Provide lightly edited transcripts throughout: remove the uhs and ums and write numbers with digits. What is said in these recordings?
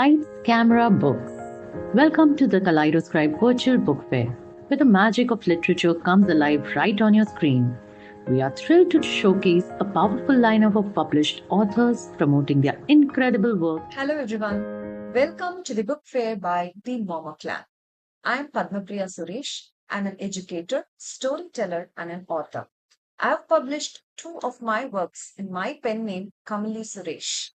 Lights, camera, books. Welcome to the Kala-Edios-Scribe Virtual Book Fair, where the magic of literature comes alive right on your screen. We are thrilled to showcase a powerful lineup of published authors promoting their incredible work. Hello everyone. Welcome to the book fair by the Mama Clan. I am Padmapriya Suresh. I'm an educator, storyteller, and an author. I have published two of my works in my pen name Kamali Suresh.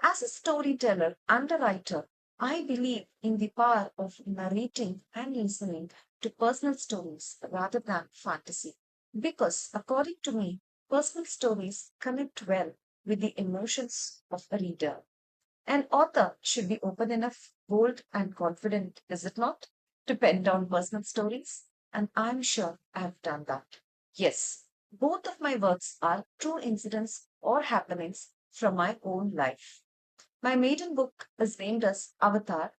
As a storyteller and a writer, I believe in the power of narrating and listening to personal stories rather than fantasy. Because, according to me, personal stories connect well with the emotions of a reader. An author should be open enough, bold, and confident, is it not? To pen down personal stories. And I'm sure I've done that. Yes, both of my works are true incidents or happenings from my own life. My maiden book is named as Avatar,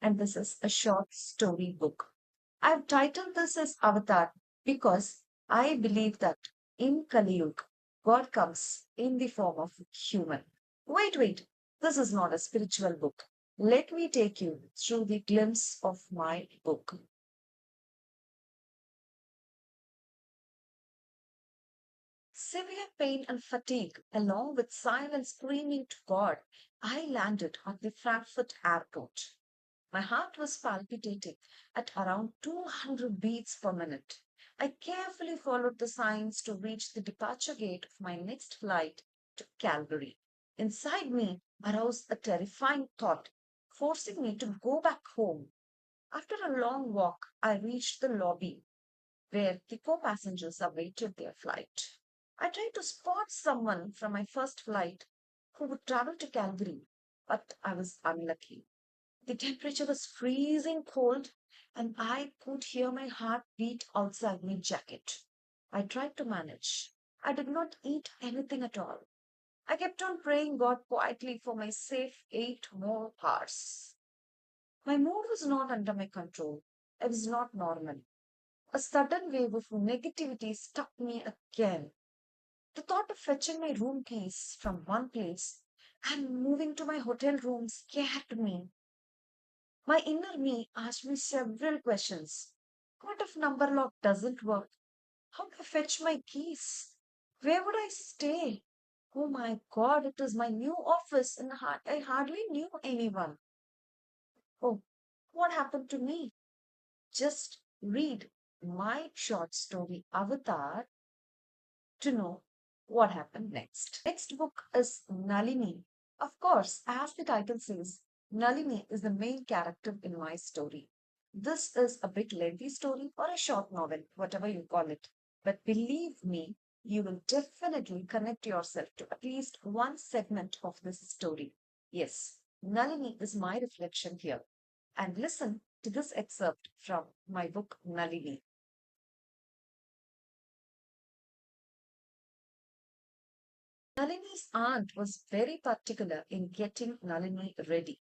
and this is a short story book. I've titled this as Avatar because I believe that in Kali Yuga, God comes in the form of human. Wait, this is not a spiritual book. Let me take you through the glimpse of my book. Severe pain and fatigue, along with silent screaming to God, I landed at the Frankfurt airport. My heart was palpitating at around 200 beats per minute. I carefully followed the signs to reach the departure gate of my next flight to Calgary. Inside me arose a terrifying thought, forcing me to go back home. After a long walk, I reached the lobby where the co-passengers awaited their flight. I tried to spot someone from my first flight who would travel to Calgary, but I was unlucky. The temperature was freezing cold, and I could hear my heart beat outside my jacket. I tried to manage. I did not eat anything at all. I kept on praying God quietly for my safe 8 more hours. My mood was not under my control. I was not normal. A sudden wave of negativity struck me again. The thought of fetching my room keys from one place and moving to my hotel room scared me. My inner me asked me several questions. What if number lock doesn't work? How do I fetch my keys? Where would I stay? Oh my God, it is my new office and I hardly knew anyone. Oh, what happened to me? Just read my short story Avatar to know what happened next. Next book is Nalini. Of course, as the title says, Nalini is the main character in my story. This is a bit lengthy story or a short novel, whatever you call it. But believe me, you will definitely connect yourself to at least one segment of this story. Yes, Nalini is my reflection here. And listen to this excerpt from my book Nalini. Nalini's aunt was very particular in getting Nalini ready.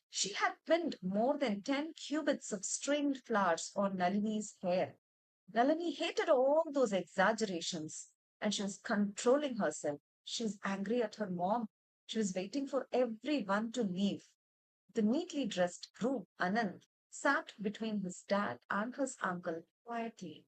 She had pinned more than 10 cubits of stringed flowers on Nalini's hair. Nalini hated all those exaggerations and she was controlling herself. She was angry at her mom. She was waiting for everyone to leave. The neatly dressed groom, Anand, sat between his dad and his uncle quietly.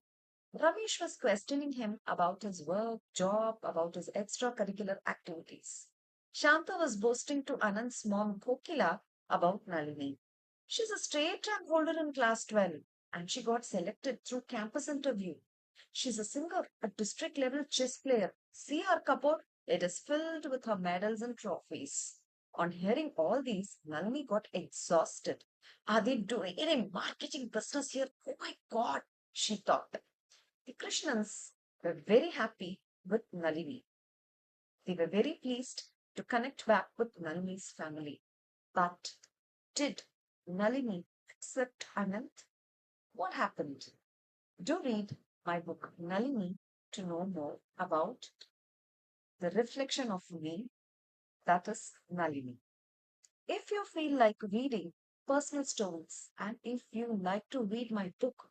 Ramesh was questioning him about his work, job, about his extracurricular activities. Shanta was boasting to Anand's mom, Kokila, about Nalini. She's a straight rank holder in class 12 and she got selected through campus interview. She's a singer, a district level chess player. See her cupboard? It is filled with her medals and trophies. On hearing all these, Nalini got exhausted. Are they doing any marketing business here? Oh my God, she thought. The Krishnans were very happy with Nalini. They were very pleased to connect back with Nalini's family. But did Nalini accept Anant? What happened? Do read my book Nalini to know more about the reflection of me, that is Nalini. If you feel like reading personal stories and if you like to read my book,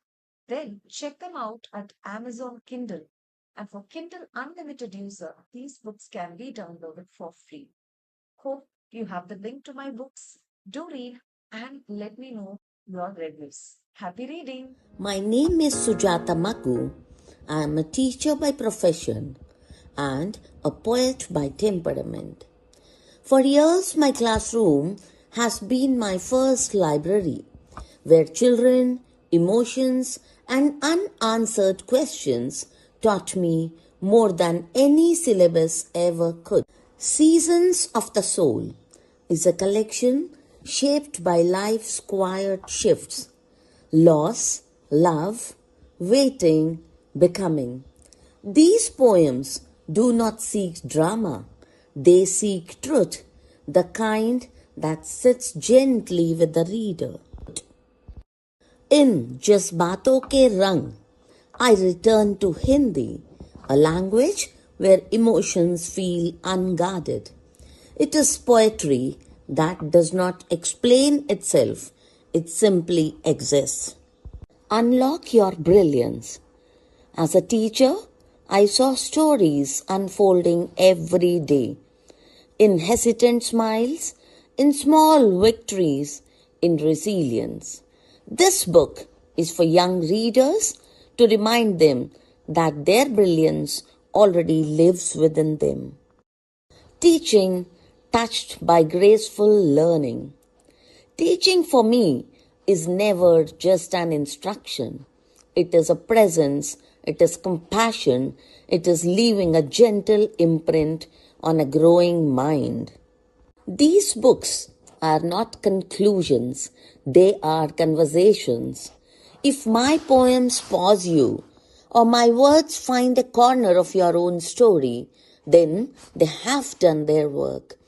then check them out at Amazon Kindle. And for Kindle Unlimited user, these books can be downloaded for free. Hope you have the link to my books Do read and let me know your reviews. Happy reading! My name is Sujata Magu. I am a teacher by profession and a poet by temperament. For years, my classroom has been my first library, where children, emotions, and unanswered questions taught me more than any syllabus ever could. Seasons of the Soul is a collection shaped by life's quiet shifts: loss, love, waiting, becoming. These poems do not seek drama, they seek truth, the kind that sits gently with the reader. In Jazbaton Ke Rang, I return to Hindi, a language where emotions feel unguarded. It is poetry that does not explain itself, it simply exists. Unlock your brilliance. As a teacher, I saw stories unfolding every day, in hesitant smiles, in small victories, in resilience. This book is for young readers to remind them that their brilliance already lives within them. Teaching touched by graceful learning. Teaching for me is never just an instruction. It is a presence, it is compassion, it is leaving a gentle imprint on a growing mind. These books are not conclusions, they are conversations. If my poems pause you, or my words find a corner of your own story, then they have done their work.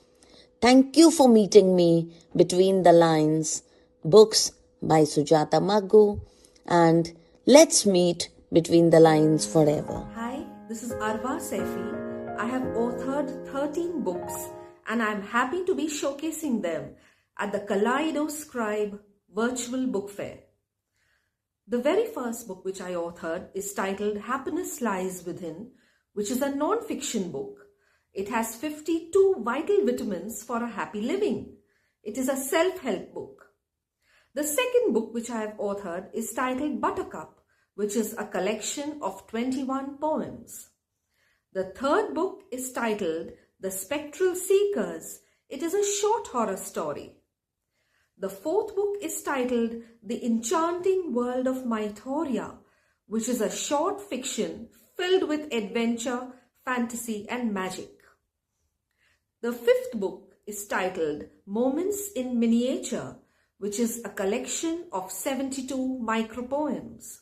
Thank you for meeting me between the lines. Books by Sujata Magu, and let's meet between the lines forever. Hi, this is Arwa Saifi. I have authored 13 books and I am happy to be showcasing them at the Kala-Edios-Scribe Virtual Book Fair. The very first book which I authored is titled Happiness Lies Within, which is a non-fiction book. It has 52 vital vitamins for a happy living. It is a self-help book. The second book which I have authored is titled Buttercup, which is a collection of 21 poems. The third book is titled The Spectral Seekers. It is a short horror story. The fourth book is titled The Enchanting World of Mythoria, which is a short fiction filled with adventure, fantasy, and magic. The fifth book is titled Moments in Miniature, which is a collection of 72 micropoems.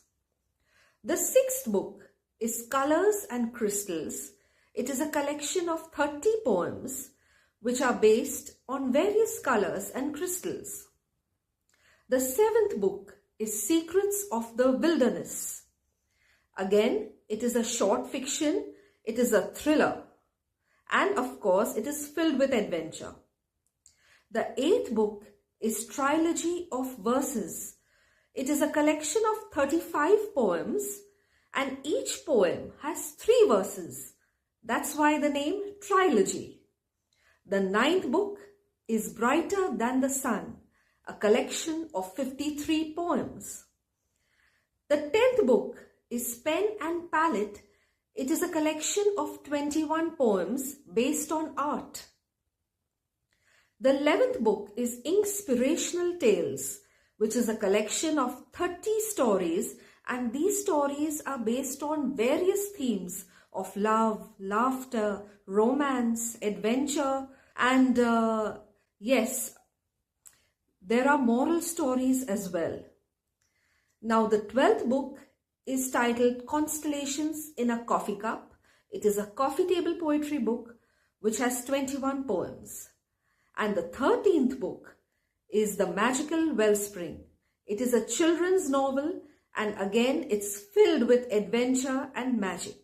The sixth book is Colors and Crystals. It is a collection of 30 poems which are based on various colors and crystals. The seventh book is Secrets of the Wilderness. Again, it is a short fiction, it is a thriller, and of course it is filled with adventure. The eighth book is Trilogy of Verses. It is a collection of 35 poems and each poem has 3 verses. That's why the name Trilogy. The ninth book is Brighter Than the Sun, a collection of 53 poems. The 10th book is Pen and Palette. It is a collection of 21 poems based on art. The 11th book is Inspirational Tales, which is a collection of 30 stories, and these stories are based on various themes of love, laughter, romance, adventure, and yes, there are moral stories as well. Now the 12th book is titled Constellations in a Coffee Cup. It is a coffee table poetry book which has 21 poems. And the 13th book is The Magical Wellspring. It is a children's novel and again it's filled with adventure and magic.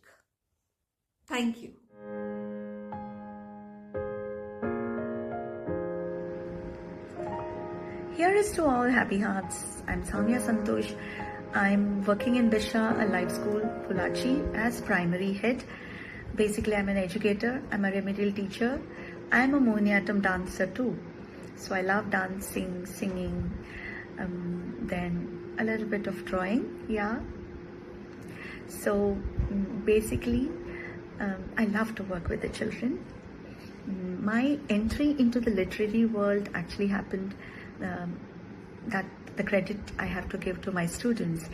Thank you. Here is to all happy hearts. I'm Soumya Santosh. I'm working in Disha, a life school, Pulachi, as primary head. Basically, I'm an educator. I'm a remedial teacher. I'm a Mohiniyattam dancer too. So I love dancing, singing, then a little bit of drawing, yeah. So basically, I love to work with the children. My entry into the literary world actually happened, that the credit I have to give to my students.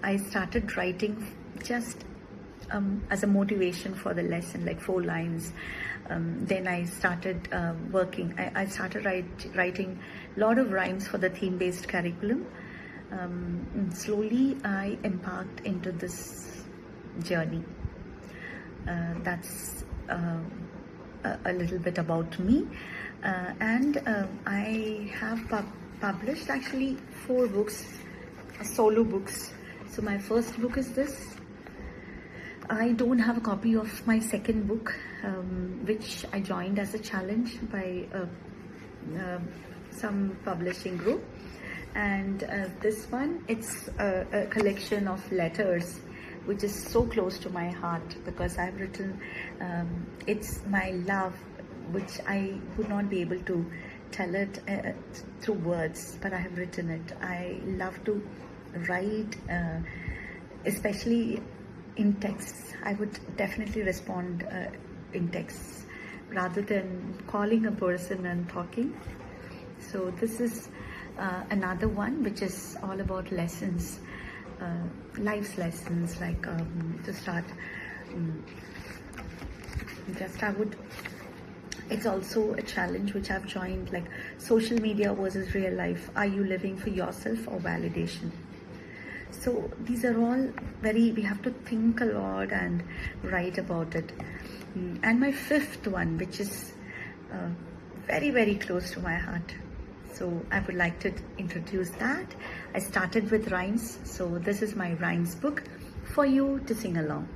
I started writing just as a motivation for the lesson, like 4 lines. Then I started working. I started writing a lot of rhymes for the theme-based curriculum. Slowly I embarked into this journey. That's a little bit about me. And I have published actually 4 books, solo books. So my first book is this. I don't have a copy of my second book, which I joined as a challenge by some publishing group. And this one, it's a collection of letters, which is so close to my heart, because I've written, it's my love, which I would not be able to tell it through words, but I have written it. I love to write, especially in texts. I would definitely respond in texts rather than calling a person and talking. So this is another one which is all about lessons, life's lessons, like to start it's also a challenge which I've joined, like social media versus real life. Are you living for yourself or validation? So these are all we have to think a lot and write about it. And my 5th one, which is very, very close to my heart. So I would like to introduce that. I started with rhymes. So this is my rhymes book for you to sing along.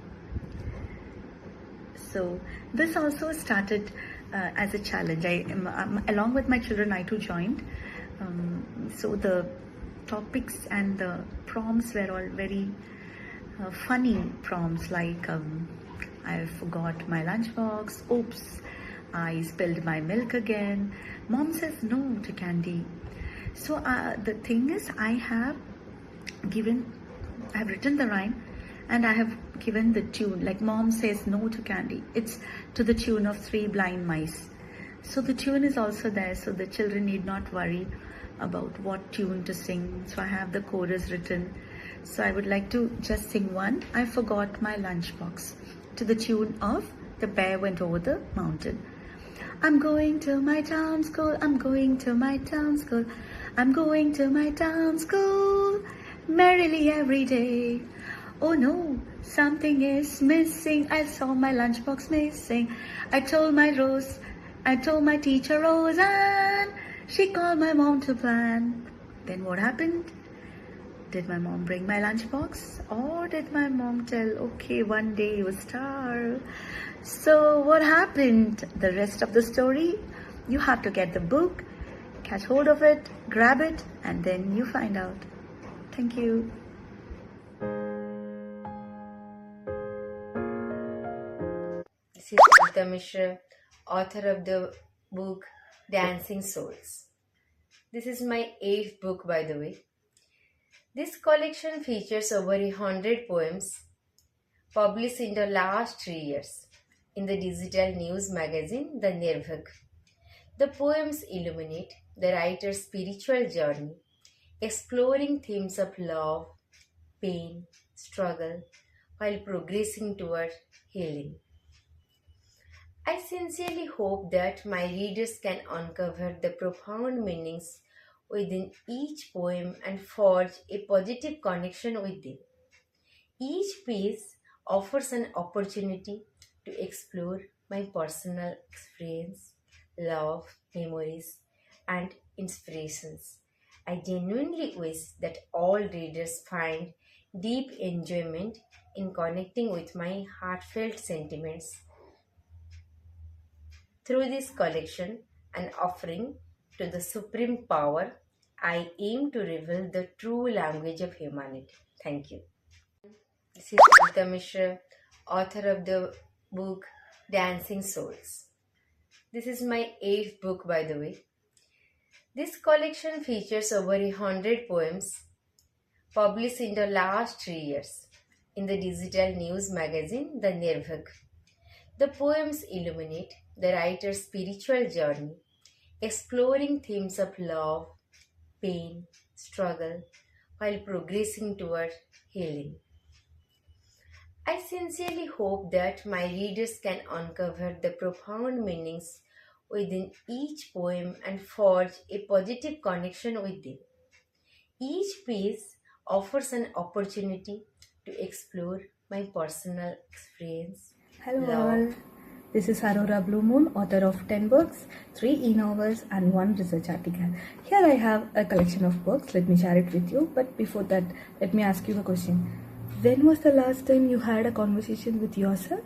So this also started as a challenge. Along with my children, I too joined. So the topics and the prompts were all very funny prompts, like I forgot my lunchbox, oops, I spilled my milk again, mom says no to candy. So the thing is, I have written the rhyme and I have given the tune, like mom says no to candy. It's to the tune of 3 blind mice. So the tune is also there, so the children need not worry about what tune to sing. So I have the chorus written. So I would like to just sing one. I forgot my lunchbox, to the tune of The Bear Went Over the Mountain. I'm going to my town school, I'm going to my town school, I'm going to my town school, merrily every day. Oh no, something is missing, I saw my lunchbox missing. I told my teacher Rose, and she called my mom to plan. Then what happened? Did my mom bring my lunchbox? Or did my mom tell, okay, one day you will starve? So what happened? The rest of the story, you have to get the book, catch hold of it, grab it, and then you find out. Thank you. This is Gita Mishra, author of the book Dancing Souls. This is my 8th book, by the way. This collection features over 100 poems published in the last 3 years in the digital news magazine The Nirbhag. The poems illuminate the writer's spiritual journey, exploring themes of love, pain, struggle, while progressing toward healing. I sincerely hope that my readers can uncover the profound meanings within each poem and forge a positive connection with them. Each piece offers an opportunity to explore my personal experience, love, memories, and inspirations. I genuinely wish that all readers find deep enjoyment in connecting with my heartfelt sentiments through this collection and offering to the Supreme Power. I aim to reveal the true language of humanity. Thank you. This is Gita Mishra, author of the book Dancing Souls. This is my 8th book, by the way. This collection features over 100 poems published in the last 3 years in the digital news magazine The Nirbhag. The poems illuminate the writer's spiritual journey, exploring themes of love, pain, struggle, while progressing toward healing. I sincerely hope that my readers can uncover the profound meanings within each poem and forge a positive connection with them. Each piece offers an opportunity to explore my personal experience. Hello love, all, this is Aurora Blue Moon, author of 10 books, 3 e-novels and 1 research article. Here I have a collection of books, let me share it with you. But before that, let me ask you a question. When was the last time you had a conversation with yourself?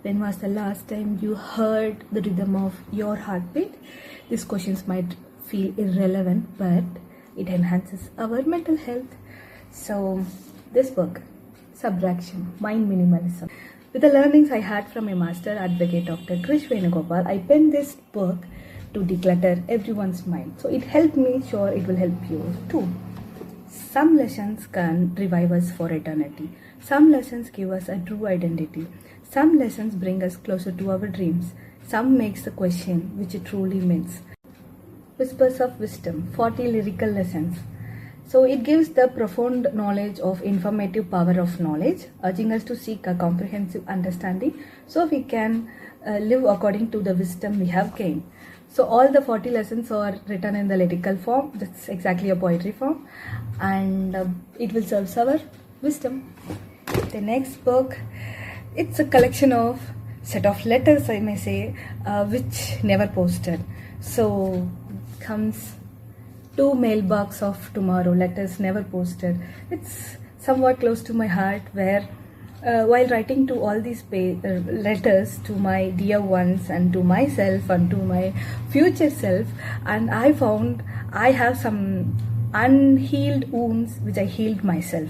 When was the last time you heard the rhythm of your heartbeat? These questions might feel irrelevant, but it enhances our mental health. So, this book, Subtraction, Mind Minimalism. With the learnings I had from my master advocate Dr. Krish Venugopal, I penned this book to declutter everyone's mind. So it helped me, sure it will help you too. Some lessons can revive us for eternity. Some lessons give us a true identity. Some lessons bring us closer to our dreams. Some makes the question which it truly means. Whispers of Wisdom, 40 lyrical lessons. So it gives the profound knowledge of informative power of knowledge, urging us to seek a comprehensive understanding so we can live according to the wisdom we have gained. So all the 40 lessons are written in the lyrical form. That's exactly a poetry form, and it will serve our wisdom. The next book, it's a collection of set of letters, I may say, which never posted. So comes 2 mailbox of tomorrow, letters never posted. It's somewhat close to my heart, where while writing to all these letters to my dear ones and to myself and to my future self, and I found I have some unhealed wounds which I healed myself.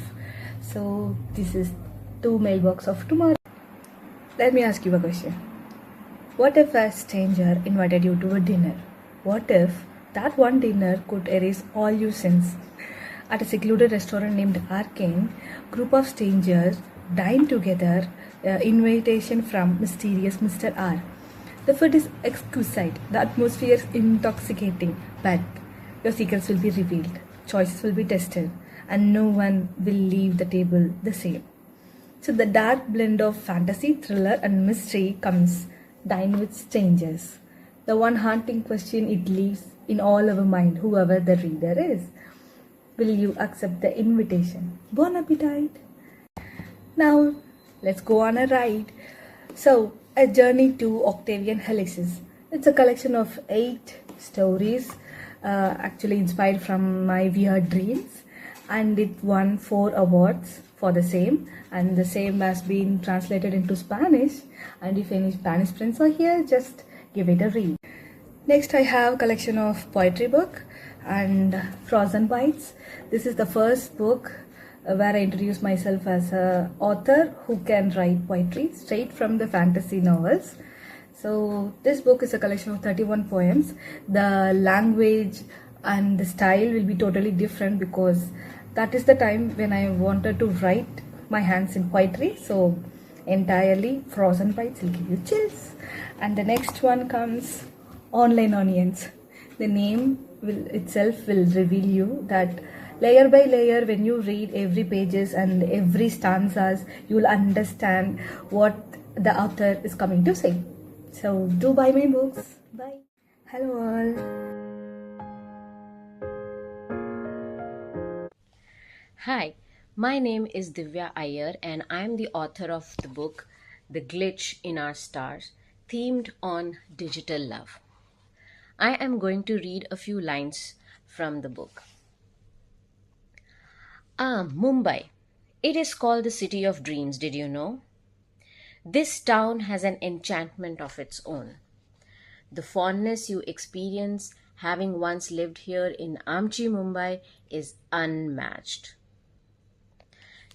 So this is 2 mailbox of tomorrow. Let me ask you a question. What if a stranger invited you to a dinner? What if that one dinner could erase all your sins? At a secluded restaurant named Arcane, group of strangers dine together, invitation from mysterious Mr. R. The food is exquisite, the atmosphere is intoxicating, but your secrets will be revealed, choices will be tested, and no one will leave the table the same. So the dark blend of fantasy, thriller and mystery comes Dine with Strangers. The one haunting question it leaves in all our mind, whoever the reader is. Will you accept the invitation? Bon appetit! Now, let's go on a ride. So, A Journey to Octavian Helices. It's a collection of 8 stories, actually inspired from my weird dreams, and it won 4 awards for the same, and the same has been translated into Spanish. And if any Spanish friends are here, just give it a read. Next, I have a collection of poetry book and Frozen Bites. This is the first book where I introduce myself as an author who can write poetry straight from the fantasy novels. So this book is a collection of 31 poems. The language and the style will be totally different because that is the time when I wanted to write my hands in poetry. So entirely Frozen Bites will give you chills. And the next one comes Online Onions. The name itself will reveal you that layer by layer, when you read every pages and every stanzas, you will understand what the author is coming to say. So do buy my books. Bye. Hello all. Hi, my name is Divya Iyer and I'm the author of the book The Glitch in Our Stars, themed on digital love. I am going to read a few lines from the book. Mumbai. It is called the City of Dreams, did you know? This town has an enchantment of its own. The fondness you experience having once lived here in Amchi, Mumbai is unmatched.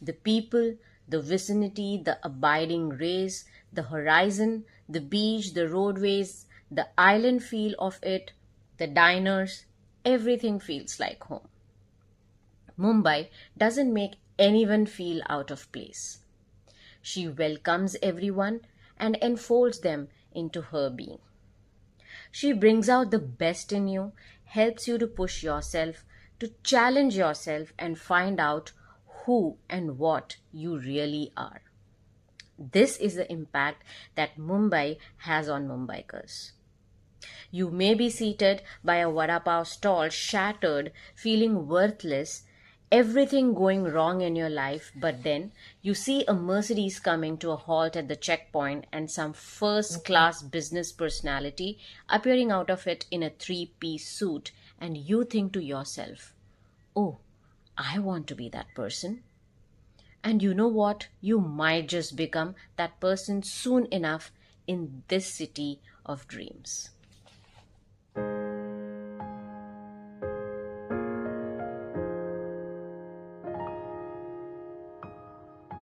The people, the vicinity, the abiding rays, the horizon, the beach, the roadways, the island feel of it, the diners, everything feels like home. Mumbai doesn't make anyone feel out of place. She welcomes everyone and enfolds them into her being. She brings out the best in you, helps you to push yourself, to challenge yourself, and find out who and what you really are. This is the impact that Mumbai has on Mumbaikars. You may be seated by a vada pav stall, shattered, feeling worthless, everything going wrong in your life, but then you see a Mercedes coming to a halt at the checkpoint and some first class business personality appearing out of it in a three-piece suit, and you think to yourself, oh, I want to be that person. And you know what? You might just become that person soon enough in this city of dreams.